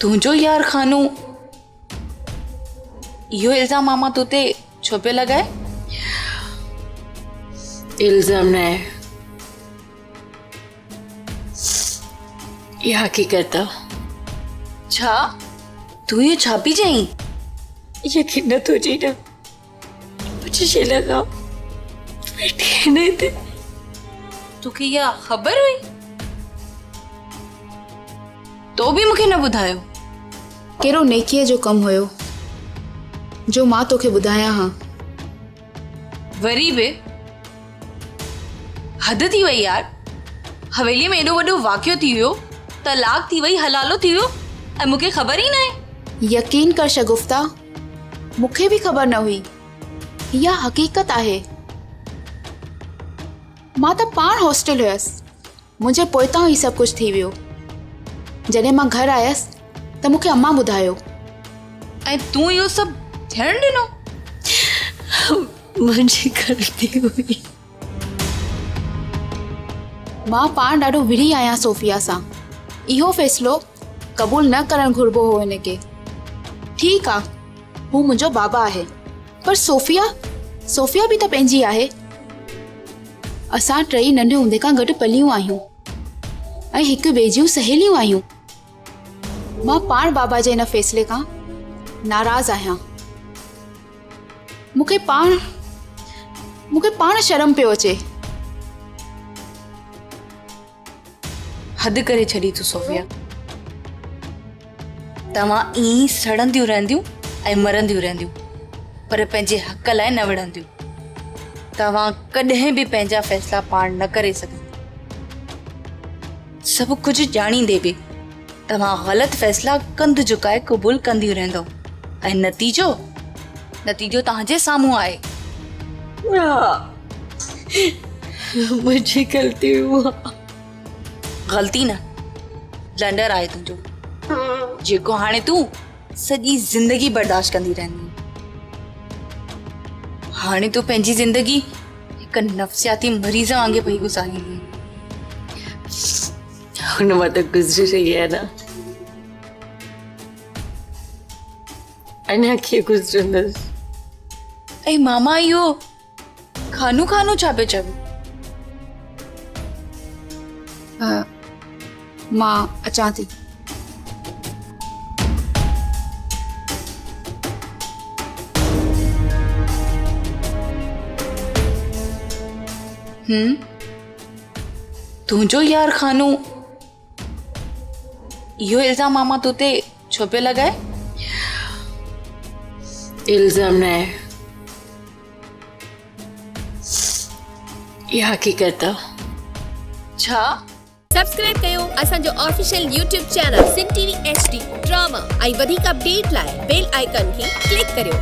तुझो यार खानू यो इल्जाम मामा तुते छो पे लगाए? इल्जाम न है, ये हकीकत है। छा तू ये छापी जाई? यकीन न तो जी ना, मुझे ये लगा बैठे नहीं थे। तुके या खबर हुई तो भी मुखे न बुधायो? केरो नेकीअ जो कम होयो जो मां तोखे बुधाया हाँ। वरी बे हद थी वई यार। हवेली में एडो वडो वाक्यो थी वियो, तलाक थी वई, हलालो थी वियो ऐं मुखे खबर ही न है। यकीन कर शगुफ्ता, मुखे भी खबर न हुई। यह हकीकत आहे। मां त पाण हॉस्टल हुयसि, मुझे पोइतां ही सब कुछ थी वियो। जॾहिं मां घर आयसि त मुखे अम्मा बुधायो। ऐं तू यो सब थियण ॾिनो? मुझे गलती हुई। मां पाण ॾाढो विढ़ी आहियां सोफिया सां। इहो फ़ैसिलो क़बूल न करणु घुरिबो हो हिनखे। ठीकु आहे, हू मुंहिंजो बाबा आहे, पर सोफिया बि त पंहिंजी आहे। असां टई नंढे हूंदे खां गॾु पलियूं आहियूं ऐं हिक ॿिए जूं सहेलियूं आहियूं। मां पाण बाबा जे हिन फ़ैसिले खां नाराज़ आहियां। मूंखे पाण शर्म पियो अचे। हद करे छड़ी तू सोफिया। तव्हां ई सड़ंदियूं रहंदियूं ऐं मरंदियूं रहंदियूं, पर पंहिंजे हक़ लाइ न विढ़ंदियूं। तव्हां कॾहिं बि पंहिंजा फ़ैसिला पाण न करे सघंदा। सभु कुझु ॼाणींदे बि तव्हां ग़लति फ़ैसिला कंध झुकाए क़बूल कंदियूं रहंदो ऐं नतीजो तव्हांजे साम्हूं आहे। मुझे गलती हुआ। ग़लती न, ब्लंडर आहे तुंहिंजो, जेको हाणे तूं सॼी ज़िंदगी बर्दाश्त कंदी रहंदी। हाणे तूं पंहिंजी ज़िंदगी हिकु नफ़्सियाती मरीज़ वांगुरु पई गुज़ारींदी। हुन मां त गुज़री रही है ना, अञा कीअं गुज़रंदसि। ऐं मामा इहो खानू छा पियो चवे? मां अचां थी। तुझो यार खानू इहो इल्जाम मामा तुते छो पे लगाए? इल्जाम न है, ये हकीकत है। छा सब्सक्राइब कयो असांजो ऑफिशियल यूट्यूब चैनल सिन टीवी HD ड्रामा ऐं वधीक अपडेट लाइ बेल आइकन खे क्लिक करियो।